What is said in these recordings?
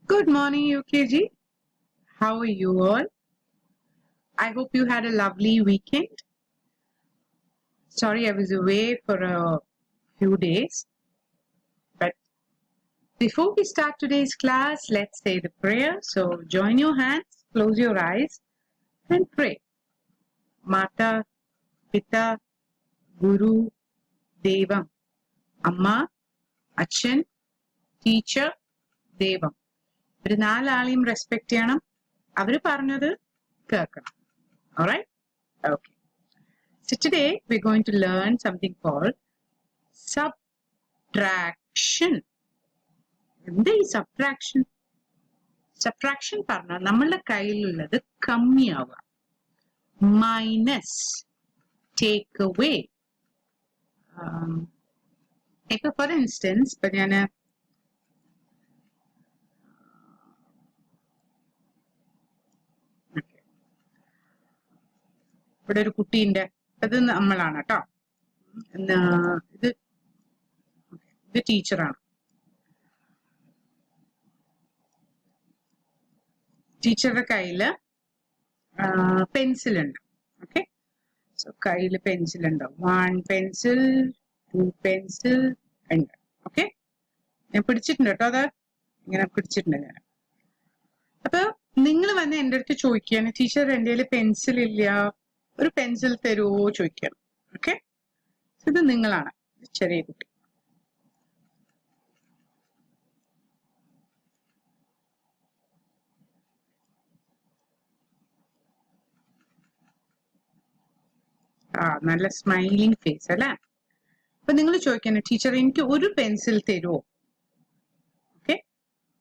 Good morning, UKG. How are you all? I hope you had a lovely weekend. Sorry, I was away for a few days. But before we start today's class, let's say the prayer. So join your hands, close your eyes, and pray. Mata, Pita, Guru, Devam. Amma, Achan, Teacher, Devam. ഒരു നാലാളെയും respect ചെയ്യണം. അവര് പറഞ്ഞത് കേൾക്കണം. Alright? Okay. So today we're going to learn something called subtraction. എന്താ ഈ subtraction? Subtraction പറഞ്ഞാൽ നമ്മളുടെ കയ്യിലുള്ളത് കമ്മിയാവുക. Minus, take away. ഇപ്പൊ for instance, ഇപ്പൊ ഞാന് ഇവിടെ ഒരു കുട്ടീന്റെ ഇത് നമ്മളാണ് കേട്ടോ. ഇത് ടീച്ചറാണ്. ടീച്ചറുടെ കയ്യില് പെൻസിൽ ഉണ്ട്. ഓക്കെ, സോ കയ്യില് പെൻസിൽ ഉണ്ട്. 1 പെൻസിൽ, 2 പെൻസിൽ ഉണ്ട്. ഓക്കെ, ഞാൻ പിടിച്ചിട്ടുണ്ട് കേട്ടോ. അത് ഇങ്ങനെ പിടിച്ചിട്ടുണ്ട് ഞാൻ. അപ്പൊ നിങ്ങൾ വന്ന് എൻ്റെ അടുത്ത് ചോദിക്കുകയാണ്, ടീച്ചർ എൻ്റെ കയ്യിൽ പെൻസിൽ ഇല്ല, ഒരു പെൻസിൽ തരുമോ ചോദിക്കണം. ഓക്കെ, ഇത് നിങ്ങളാണ്, ചെറിയ കുട്ടി. നല്ല സ്മൈലിംഗ് ഫേസ് അല്ലേ? അപ്പൊ നിങ്ങൾ ചോദിക്കാണ്, ടീച്ചർ എനിക്ക് ഒരു പെൻസിൽ തരുമോ? ഓക്കെ,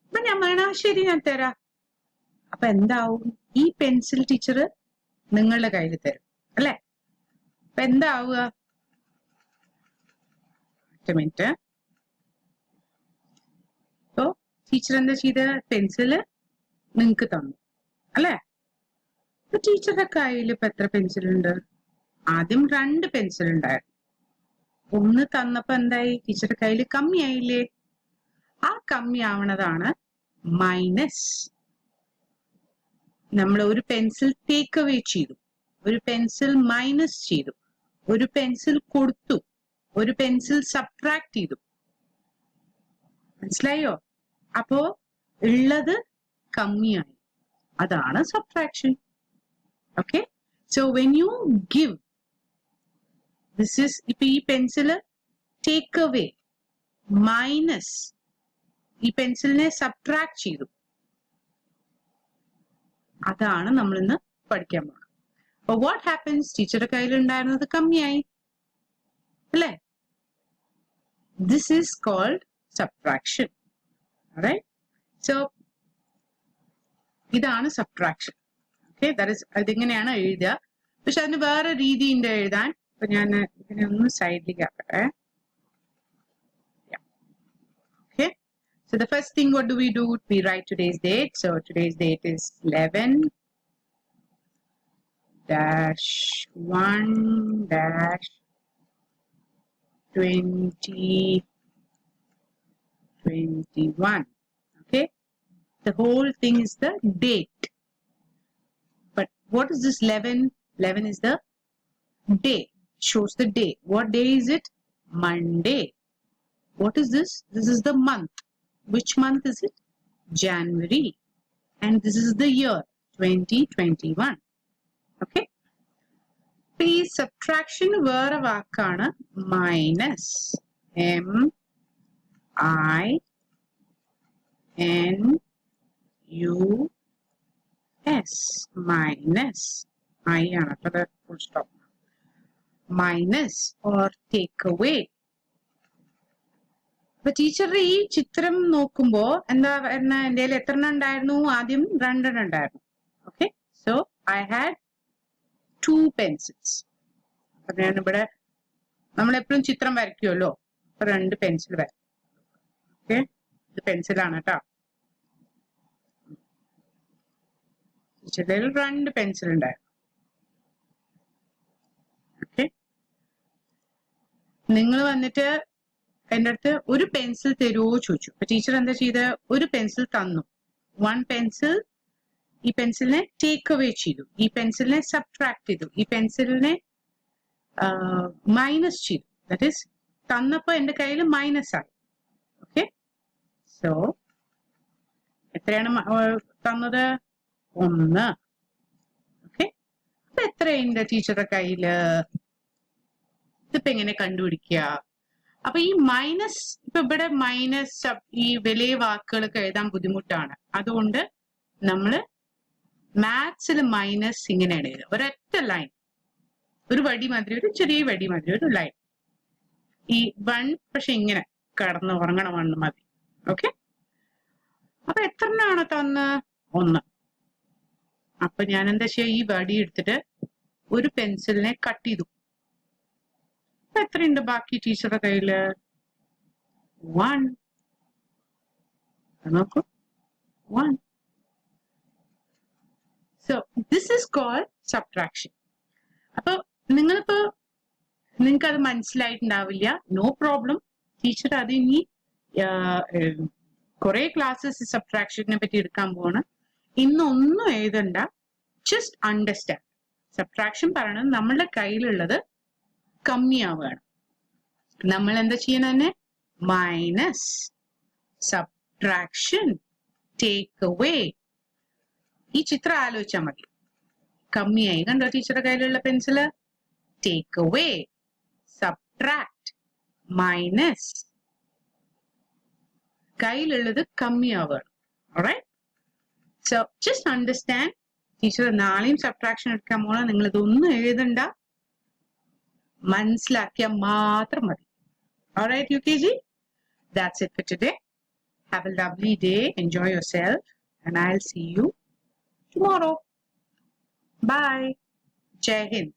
അപ്പൊ ഞാൻ വേണ ശരി ഞാൻ തരാം. അപ്പൊ എന്താവും? ഈ പെൻസിൽ ടീച്ചർ നിങ്ങളുടെ കയ്യിൽ തരും അല്ലെ? അപ്പൊ എന്താവുക? ഒറ്റ മിനിറ്റ്. അപ്പൊ ടീച്ചർ എന്താ ചെയ്ത? പെൻസില് നിങ്ങക്ക് തന്നു അല്ലെ? അപ്പൊ ടീച്ചറുടെ കയ്യിൽ ഇപ്പൊ എത്ര പെൻസിൽ ഉണ്ട്? ആദ്യം 2 പെൻസിൽ ഉണ്ടായിരുന്നു. 1 തന്നപ്പോ എന്തായി? ടീച്ചറുടെ കയ്യിൽ കമ്മിയായില്ലേ? ആ കമ്മിയാവണതാണ് മൈനസ്. നമ്മൾ ഒരു പെൻസിൽ ടേക്ക് അവേ ചെയ്തു, ഒരു പെൻസിൽ മൈനസ് ചെയ്തു, ഒരു പെൻസിൽ കൊടുത്തു, ഒരു പെൻസിൽ സബ്ട്രാക്ട് ചെയ്തു. മനസ്സിലായോ? അപ്പോ ഉള്ളത് കമ്മിയായി. അതാണ് subtraction. Okay, so when you give, this is, ഇപ്പൊ ഈ പെൻസില് ടേക്ക് അവേ, മൈനസ്, ഈ പെൻസിലിനെ സബ്ട്രാക്ട് ചെയ്തു. അതാണ് നമ്മൾ ഇന്ന് പഠിക്കാൻ പോകുന്നത്. അപ്പൊ വാട്ട് ഹാപ്പൻസ്? ടീച്ചറുടെ കയ്യിൽ ഉണ്ടായിരുന്നത് കമ്മിയായി അല്ലേ? This is called subtraction. alright? So ഇതാണ് സബ്ട്രാക്ഷൻ. ഓക്കെ, അതിങ്ങനെയാണ് എഴുതുക. പക്ഷെ അതിന് വേറെ രീതിയുണ്ട് എഴുതാൻ. അപ്പൊ ഞാൻ ഇതിനെ ഒന്ന് സൈഡിലേക്ക് ആക്കട്ടെ. Okay, so the first thing, what do? We write today's date. So today's date is 11-1-2021. Okay, the whole thing is the date. But what is this 11? 11 is the day, shows the day. What day is it? Monday. What is this? This is the month. Which month is it? January. And this is the year 2021. Okay, please subtraction വേറെ വാക്കാണ് minus. M-I-N-U-S. minus. I ആണ് കേട്ടോ, full stop. minus or take away. അപ്പൊ ടീച്ചറുടെ ഈ ചിത്രം നോക്കുമ്പോ എന്താ പറഞ്ഞ, എന്റെ കയ്യിൽ എത്ര എണ്ണം ഉണ്ടായിരുന്നു? ആദ്യം 2 എണ്ണം ഉണ്ടായിരുന്നു. Okay, so I had 2 pencils. അപ്പൊ ഞാനിവിടെ, നമ്മളെപ്പോഴും ചിത്രം വരയ്ക്കുമല്ലോ, അപ്പൊ 2 പെൻസിൽ വരയ്ക്കും. ഓക്കെ, ഇത് പെൻസിലാണ് കേട്ടോ. ടീച്ചറുടെ 2 പെൻസിൽ ഉണ്ടായിരുന്നു. ഓക്കെ, നിങ്ങൾ വന്നിട്ട് എൻ്റെ അടുത്ത് ഒരു പെൻസിൽ തരുമോ ചോദിച്ചു. അപ്പൊ ടീച്ചർ എന്താ ചെയ്ത? ഒരു പെൻസിൽ തന്നു. വൺ പെൻസിൽ, ഈ പെൻസിലിനെ ടേക്ക് അവേ ചെയ്തു, ഈ പെൻസിലിനെ സബ്ട്രാക്ട് ചെയ്തു, ഈ പെൻസിലിനെ മൈനസ് ചെയ്തു. ദാറ്റ് ഈസ് തന്നപ്പോ എന്റെ കയ്യിൽ മൈനസ് ആയി. ഓക്കെ, സോ എത്രയാണ് തന്നത്? 1. ഓക്കെ, അപ്പൊ എത്രയുണ്ട് ടീച്ചറുടെ കയ്യില്? ഇതിപ്പോ എങ്ങനെ കണ്ടുപിടിക്കുക? അപ്പൊ ഈ മൈനസ്, ഇപ്പൊ ഇവിടെ മൈനസ് ഈ വലിയ വാക്കുകളൊക്കെ എഴുതാൻ ബുദ്ധിമുട്ടാണ്. അതുകൊണ്ട് നമ്മള് മാത്സിൽ മൈനസ് ഇങ്ങനെയാണ് എഴുതുക, ഒരൊറ്റ ലൈൻ, ഒരു വടി മാതിരി, ഒരു ചെറിയ വടി മാതിരി ഒരു ലൈൻ. ഈ 1 പക്ഷെ ഇങ്ങനെ കടന്ന് ഉറങ്ങണ 1 മതി. ഓക്കെ, അപ്പൊ എത്രണ്ണാണ് തന്ന്? 1. അപ്പൊ ഞാൻ എന്താ ചെയ്യുക? ഈ വടി എടുത്തിട്ട് ഒരു പെൻസിലിനെ കട്ട് ചെയ്തു. അപ്പൊ എത്രയുണ്ട് ബാക്കി ടീച്ചറുടെ കയ്യില്? 1. നോക്കൂ, 1. So this is called subtraction. അപ്പൊ നിങ്ങൾക്ക് അത് മനസ്സിലായിട്ടുണ്ടാവില്ല, നോ പ്രോബ്ലം. ടീച്ചർ അത് ഇനി കുറെ ക്ലാസ്സസ് സബ്ട്രാക്ഷനെ പറ്റി എടുക്കാൻ പോവാണ്. ഇന്നൊന്നും എഴുതണ്ട, ജസ്റ്റ് അണ്ടർസ്റ്റാൻഡ്. സബ്ട്രാക്ഷൻ പറയണത് നമ്മളുടെ കയ്യിലുള്ളത് കമ്മിയാവുകയാണ്. നമ്മൾ എന്താ ചെയ്യണ തന്നെ? Minus, subtraction, take away. ഈ ചിത്രം ആലോചിച്ചാൽ മതി. കമ്മിയായി, കണ്ടോ ടീച്ചറുടെ കയ്യിലുള്ള pencil? Take away, subtract, minus. കയ്യിലുള്ളത് കമ്മിയാവുകയാണ്. Alright, so just understand. Teacher നാളെയും സബ്ട്രാക്ഷൻ എടുക്കാൻ പോകണം. നിങ്ങൾ ഇതൊന്നും എഴുതണ്ട, മനസ്സിലാക്കിയാൽ മാത്രം മതി. Alright, UKG, that's it for today. Have a lovely day, enjoy yourself, and I'll see you tomorrow. Bye. Jai Hind.